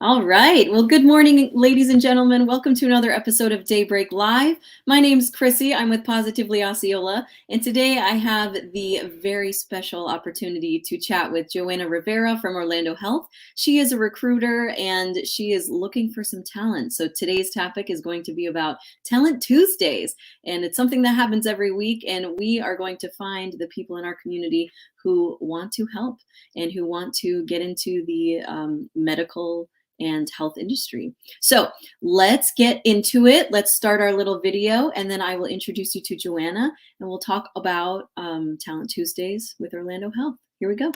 All right. Well, good morning, ladies and gentlemen. Welcome to another episode of Daybreak Live. My name's Krissi. I'm with Positively Osceola. And today I have the very special opportunity to chat with Johanna Rivera from Orlando Health. She is a recruiter and she is looking for some talent. So today's topic is going to be about Talent Tuesdays. And it's something that happens every week. And we are going to find the people in our community who want to help and who want to get into the medical and health industry. So let's get into it. Let's start our little video and then I will introduce you to Johanna and we'll talk about Talent Tuesdays with Orlando Health. Here we go.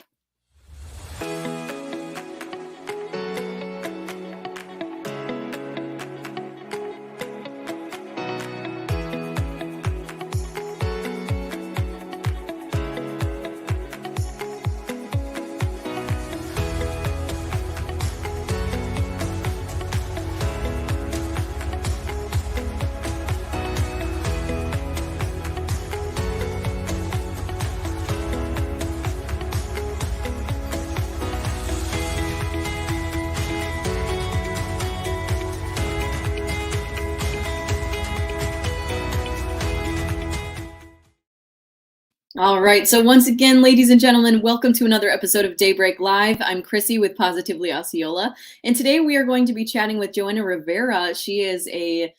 All right. So once again, ladies and gentlemen, welcome to another episode of Daybreak Live. I'm Krissi with Positively Osceola. And today we are going to be chatting with Johanna Rivera. She is a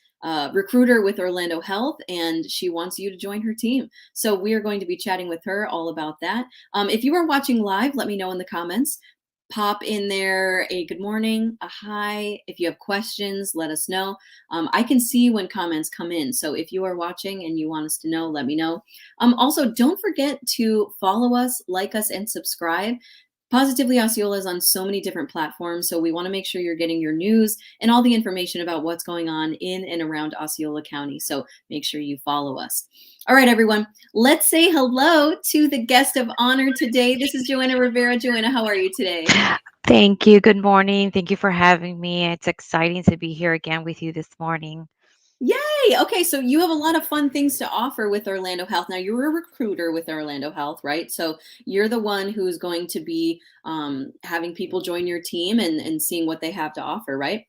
recruiter with Orlando Health, and she wants you to join her team. So we are going to be chatting with her all about that. If you are watching live, let me know in the comments. Pop in there a good morning, a hi. If you have questions, let us know. I can see when comments come in. So if you are watching and you want us to know, let me know. Also, don't forget to follow us, like us, and subscribe. Positively Osceola is on so many different platforms, so we want to make sure you're getting your news and all the information about what's going on in and around Osceola County. So make sure you follow us. All right, everyone, let's say hello to the guest of honor today. This is Johanna Rivera. Johanna, how are you today? Thank you. Good morning. Thank you for having me. It's exciting to be here again with you this morning. Yay! Okay, so you have a lot of fun things to offer with Orlando Health. Now, you're a recruiter with Orlando Health, right? So you're the one who's going to be having people join your team and seeing what they have to offer, right?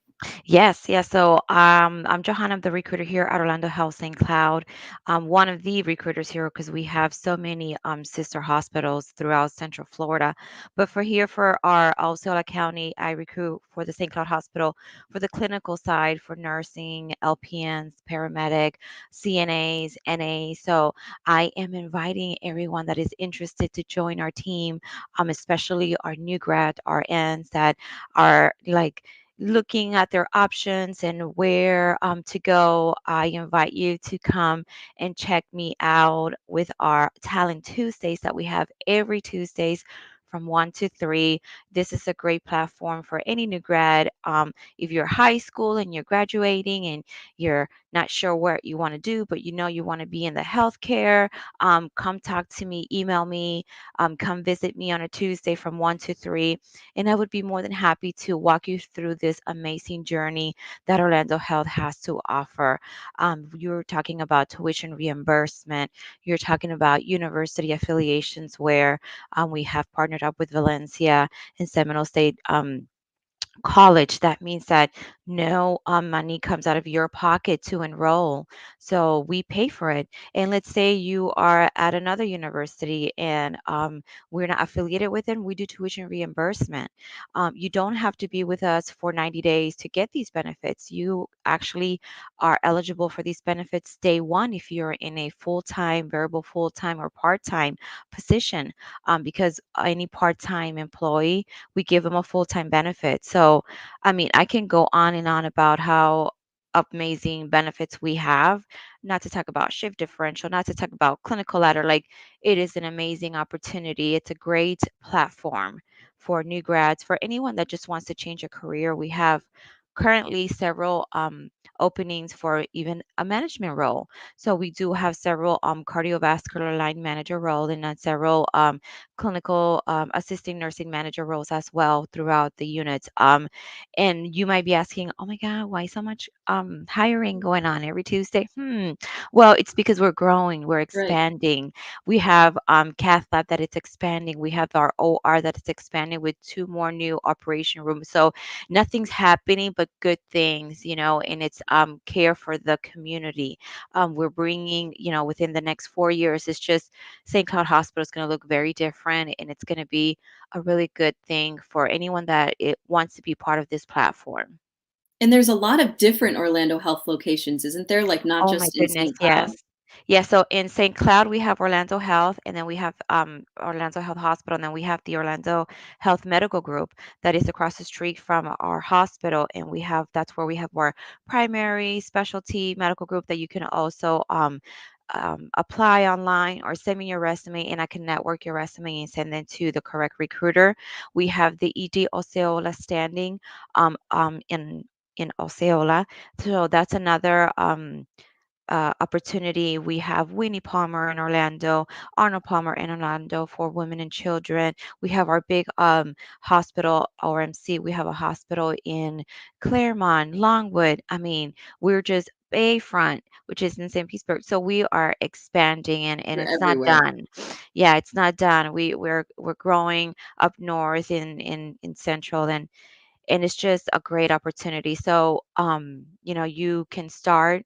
Yes, yes. So I'm Johanna, the recruiter here at Orlando Health St. Cloud. I'm one of the recruiters here because we have so many sister hospitals throughout Central Florida. But for our Osceola County, I recruit for the St. Cloud Hospital for the clinical side for nursing, LPNs, paramedic, CNAs, NAs. So I am inviting everyone that is interested to join our team, especially our new grad RNs that are like looking at their options and where to go. I invite you to come and check me out with our Talent Tuesdays that we have every Tuesdays from 1 to 3. This is a great platform for any new grad. If you're high school and you're graduating and you're not sure what you want to do, but you know you want to be in the healthcare, come talk to me, email me, come visit me on a Tuesday from 1 to 3, and I would be more than happy to walk you through this amazing journey that Orlando Health has to offer. You're talking about tuition reimbursement. You're talking about university affiliations where we have partnered up with Valencia and Seminole State. College, that means that no money comes out of your pocket to enroll. So we pay for it. And let's say you are at another university and we're not affiliated with them, we do tuition reimbursement. You don't have to be with us for 90 days to get these benefits. You actually are eligible for these benefits day one if you're in a full time, variable full time, or part time position, because any part time employee, we give them a full-time benefit. So, I mean, I can go on and on about how amazing benefits we have, not to talk about shift differential, not to talk about clinical ladder. Like, it is an amazing opportunity. It's a great platform for new grads, for anyone that just wants to change a career. We have currently several openings for even a management role. So we do have several cardiovascular line manager role and several clinical assisting nursing manager roles as well throughout the units. And you might be asking, oh my God, why so much hiring going on every Tuesday? Well, it's because we're growing, we're Right. expanding. We have cath lab that it's expanding. We have our OR that it's expanding with two more new operation rooms. So nothing's happening but good things, and it's care for the community. We're bringing, within the next 4 years, it's just St. Cloud Hospital is going to look very different, and it's going to be a really good thing for anyone that it wants to be part of this platform. And there's a lot of different Orlando Health locations, isn't there? Like not Oh my just in goodness, St. Cloud? yes. Yeah, so in St. Cloud we have Orlando Health, and then we have Orlando Health Hospital, and then we have the Orlando Health Medical Group that is across the street from our hospital, and that's where we have our primary specialty medical group that you can also apply online or send me your resume, and I can network your resume and send them to the correct recruiter. We have the ED Osceola standing in Osceola. So that's another opportunity. We have Winnie Palmer in Orlando, Arnold Palmer in Orlando for women and children. We have our big hospital, RMC. We have a hospital in Claremont, Longwood. I mean, we're just Bayfront, which is in St. Petersburg. So we are expanding, and You're it's not everywhere. done. Yeah, it's not done. We're growing up north in central, and it's just a great opportunity. So you can start,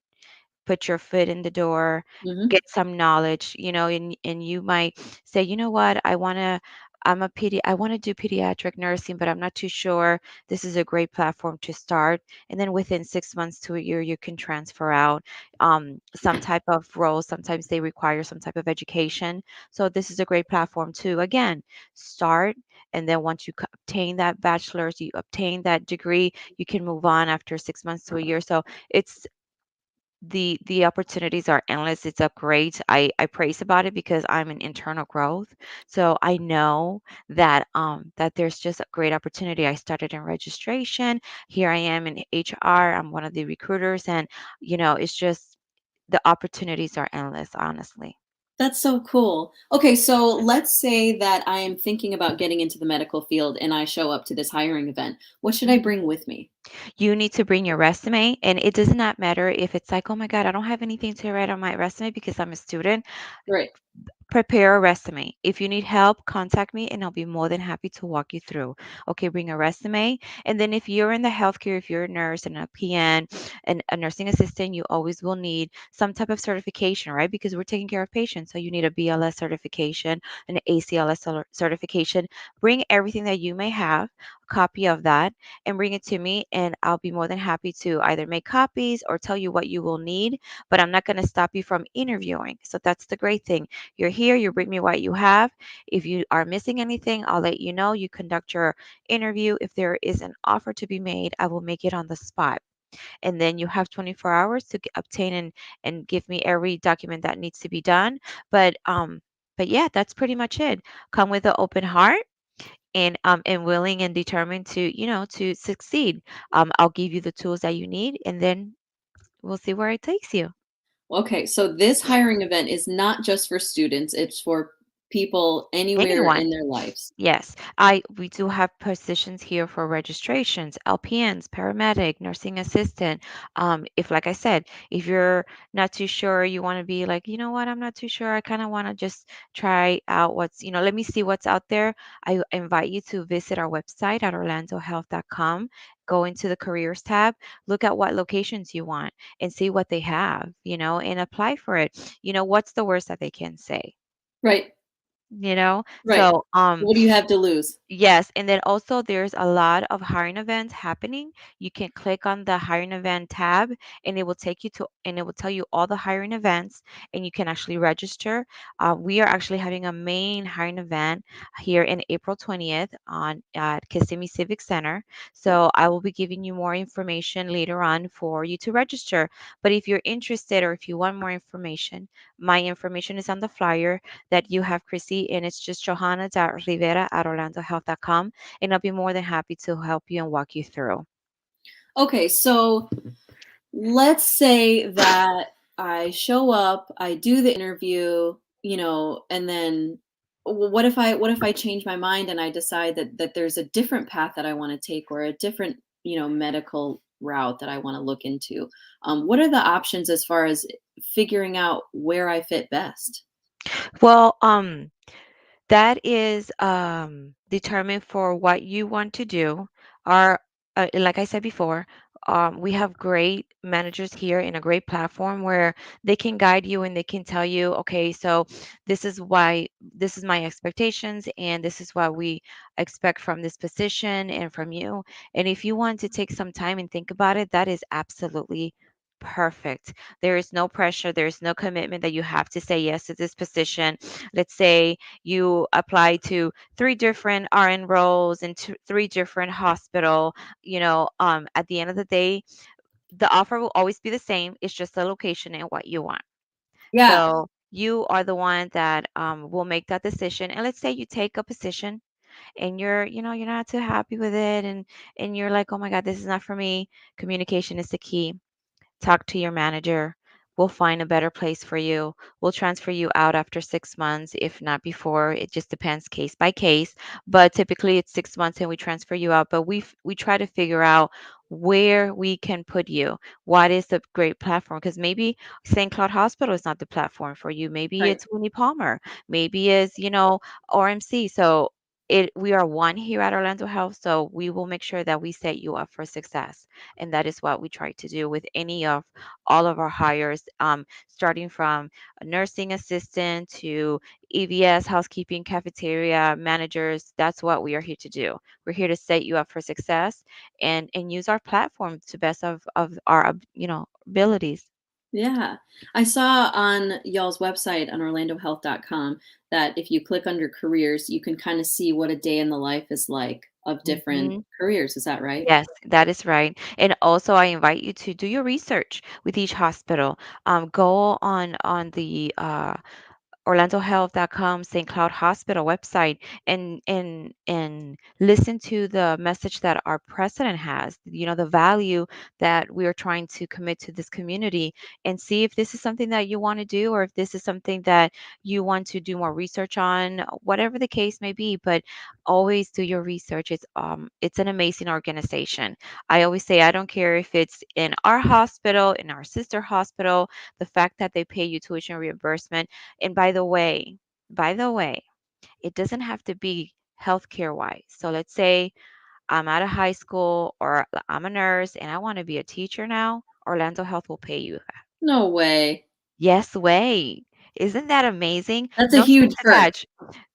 put your foot in the door, Mhm. get some knowledge, and you might say, you know what, I want to do pediatric nursing, but I'm not too sure. This is a great platform to start. And then within 6 months to a year, you can transfer out some type of role. Sometimes they require some type of education. So this is a great platform to, again, start. And then once you obtain that bachelor's, you obtain that degree, you can move on after 6 months to a year. So it's the opportunities are endless. It's a great. I praise about it because I'm in internal growth. So I know that there's just a great opportunity. I started in registration. Here I am in HR. I'm one of the recruiters, and it's just the opportunities are endless, honestly. That's so cool. Okay, so let's say that I am thinking about getting into the medical field and I show up to this hiring event. What should I Mhm. bring with me? You need to bring your resume, and it does not matter if it's like, oh my God, I don't have anything to write on my resume because I'm a student. Right. Prepare a resume. If you need help, contact me and I'll be more than happy to walk you through. Okay, bring a resume. And then if you're in the healthcare, if you're a nurse and a PN and a nursing assistant, you always will need some type of certification, right? Because we're taking care of patients. So you need a BLS certification, an ACLS certification. Bring everything that you may have, a copy of that, and bring it to me. And I'll be more than happy to either make copies or tell you what you will need. But I'm not going to stop you from interviewing. So that's the great thing. You're here, you bring me what you have. If you are missing anything, I'll let you know. You conduct your interview. If there is an offer to be made, I will make it on the spot. And then you have 24 hours to obtain and give me every document that needs to be done. But yeah, that's pretty much it. Come with an open heart and willing and determined to succeed. I'll give you the tools that you need, and then we'll see where it takes you. Okay, so this hiring event is not just for students, it's for people anywhere Anyone. in their lives. Yes, we do have positions here for registrations, LPNs, paramedic, nursing assistant. If like I said, if you're not too sure, you want to be like, you know what, I'm not too sure. I kind of want to just try out let me see what's out there. I invite you to visit our website at orlandohealth.com. Go into the careers tab, look at what locations you want and see what they have, and apply for it. What's the worst that they can say? Right, right. So What do you have to lose? yes, and then also there's a lot of hiring events happening. You can click on the hiring event tab and it will tell you all the hiring events and you can actually register. We are actually having a main hiring event here in April 20th on at Kissimmee Civic Center. So I will be giving you more information later on for you to register. But if you're interested or if you want more information, my information is on the flyer that you have, Krissi, and it's just Johanna.Rivera at OrlandoHealth.com, and I'll be more than happy to help you and walk you through. Okay, so let's say that I show up, I do the interview, and then what if I change my mind and I decide that there's a different path that I want to take or a different, medical route that I want to look into. What are the options as far as figuring out where I fit best? Well, that is determined for what you want to do. Our, like I said before, we have great managers here in a great platform where they can guide you and they can tell you, okay, so this is why, this is my expectations, and this is what we expect from this position and from you. And if you want to take some time and think about it, that is absolutely perfect. There is no pressure, there is no commitment that you have to say yes to this position. Let's say you apply to three different RN roles in three different hospital, at the end of the day, the offer will always be the same. It's just the location and what you want. Yeah, So you are the one that will make that decision. And let's say you take a position and you're not too happy with it, and you're like, oh my God, this is not for me. Communication is the key. Talk to your manager. We'll find a better place for you. We'll transfer you out after 6 months, if not before. It just depends case by case. But typically it's 6 months and we transfer you out. But we try to figure out where we can put you. What is the great platform? Because maybe St. Cloud Hospital is not the platform for you. Maybe right. it's Winnie Palmer. Maybe it's, RMC. So we are one here at Orlando Health. So we will make sure that we set you up for success. And that is what we try to do with any of all of our hires, starting from a nursing assistant to EVS, housekeeping, cafeteria managers. That's what we are here to do. We're here to set you up for success and use our platform to best of our abilities. Yeah. I saw on y'all's website on orlandohealth.com that if you click under careers, you can kind of see what a day in the life is like of different Hmm. careers. Is that right? Yes, that is right. And also, I invite you to do your research with each hospital. Go on the orlandohealth.com St. Cloud Hospital website and listen to the message that our president has, the value that we are trying to commit to this community, and see if this is something that you want to do, or if this is something that you want to do more research on, whatever the case may be. But always do your research. It's an amazing organization. I always say, I don't care if it's in our hospital, in our sister hospital, the fact that they pay you tuition reimbursement. And by the way, it doesn't have to be healthcare wise. So let's say I'm out of high school or I'm a nurse and I want to be a teacher now. Orlando Health will pay you. No way. Yes, way. Isn't that amazing? That's a No strings huge perk. attached.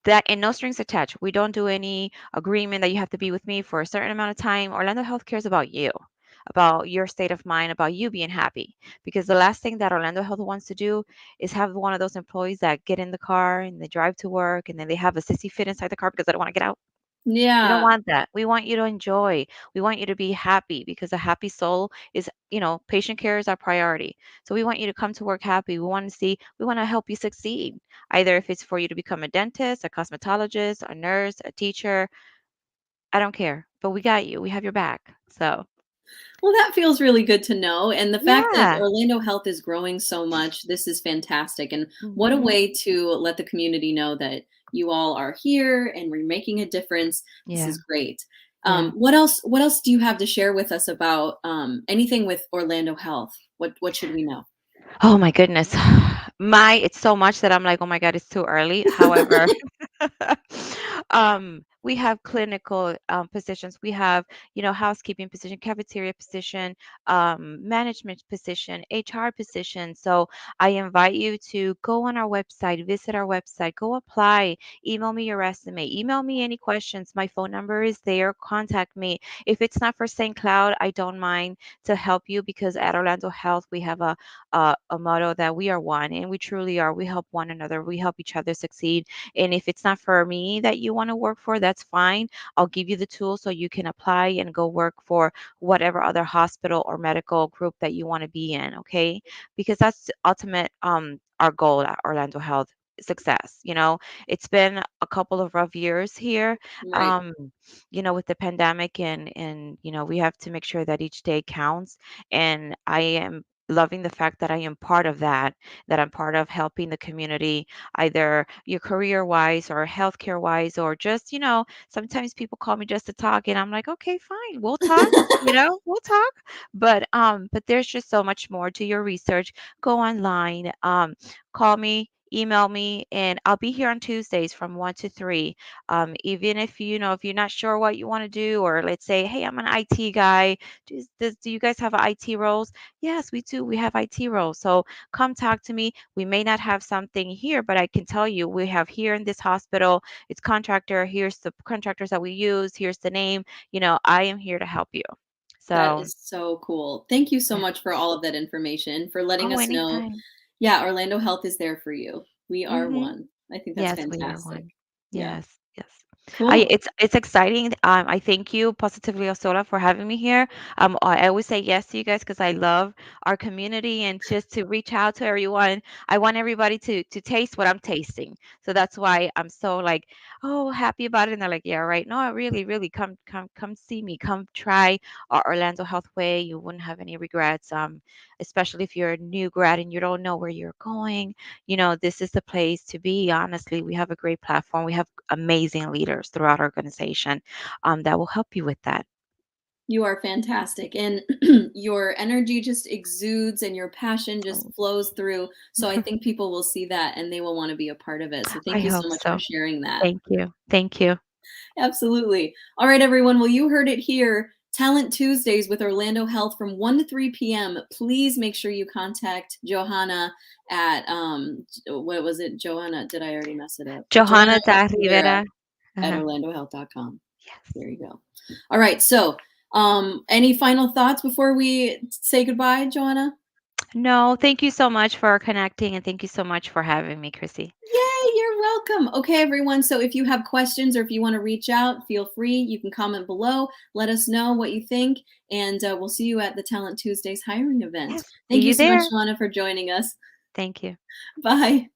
That and no strings attached. We don't do any agreement that you have to be with me for a certain amount of time. Orlando Health cares about you, about your state of mind, about you being happy. Because the last thing that Orlando Health wants to do is have one of those employees that get in the car and they drive to work and then they have a sissy fit inside the car because they don't want to get out. We don't Yeah. want that. We want you to enjoy. We want you to be happy because a happy soul is, patient care is our priority. So we want you to come to work happy. We want to help you succeed. Either if it's for you to become a dentist, a cosmetologist, a nurse, a teacher, I don't care. But we got you. We have your back. So, Well, that feels really good to know. And the fact that yeah. Orlando Health is growing so much, this is fantastic. And what a Hmm. way to let the community know that you all are here and we're making a difference. This Yeah. is great. Yeah. What else do you have to share with us about anything with Orlando Health? What should we know? Oh my goodness. It's so much that I'm like, oh my God, it's too early. However, we have clinical positions. We have, housekeeping position, cafeteria position, management position, HR position. So I invite you to go on our website, visit our website, go apply, email me your resume, email me any questions. My phone number is there. Contact me. If it's not for St. Cloud, I don't mind to help you because at Orlando Health, we have a motto that we are one, and we truly are. We help one another. We help each other succeed. And if it's not for me that you want to work for, that's fine. I'll give you the tools so you can apply and go work for whatever other hospital or medical group that you want to be in. Okay, because that's ultimate our goal at Orlando Health. success. It's been a couple of rough years here, Right. um, with the pandemic, and we have to make sure that each day counts. And I am loving the fact that I am part of that I'm part of helping the community, either your career wise or healthcare wise, or just, sometimes people call me just to talk, and I'm like, okay, fine, we'll talk. We'll talk. But there's just so much more to your research. Go online, call me, email me, and I'll be here on Tuesdays from 1 to 3. Even if if you're not sure what you want to do, or let's say, hey, I'm an IT guy. Do you guys have IT roles? Yes, we do. We have IT roles. So come talk to me. We may not have something here, but I can tell you we have here in this hospital. It's contractor. Here's the contractors that we use. Here's the name. I am here to help you. That So is so cool. Thank you so yeah. much for all of that information, for letting Oh, us know. anytime. Yeah, Orlando Health is there for you. We are Mm-hmm. one. I think that's Yes, we are fantastic. one. Yeah. Yes, yes. Cool. It's exciting. I thank you, Positively Osceola, for having me here. I always say yes to you guys because I love our community, and just to reach out to everyone. I want everybody to taste what I'm tasting. So that's why I'm so like, oh, happy about it. And they're like, yeah, right. No, really, really, come see me. Come try our Orlando Health Way. You wouldn't have any regrets. Especially if you're a new grad and you don't know where you're going. This is the place to be. Honestly, we have a great platform. We have amazing leaders throughout our organization, that will help you with that. You are fantastic. And your energy just exudes and your passion just Oh, flows through. So I think people will see that and they will want to be a part of it. So I thank you so hope much for so. sharing that. Thank you. Thank you. Absolutely. All right, everyone. Well, you heard it here. Talent Tuesdays with Orlando Health from 1 to 3 p.m. Please make sure you contact Johanna at what was it? Johanna, did I already mess it up? Johanna Johanna da Rivera Rivera. at Uh-huh. orlandohealth.com. Yes. There you go. All right. So, any final thoughts before we say goodbye, Johanna? No, thank you so much for connecting, and thank you so much for having me, Chrissy. Yay, you're welcome. Okay, everyone. So if you have questions or if you want to reach out, feel free. You can comment below. Let us know what you think. And we'll see you at the Talent Tuesdays hiring event. Yes. See Thank you you so much, there. Joanna, for joining us. Thank you. Bye.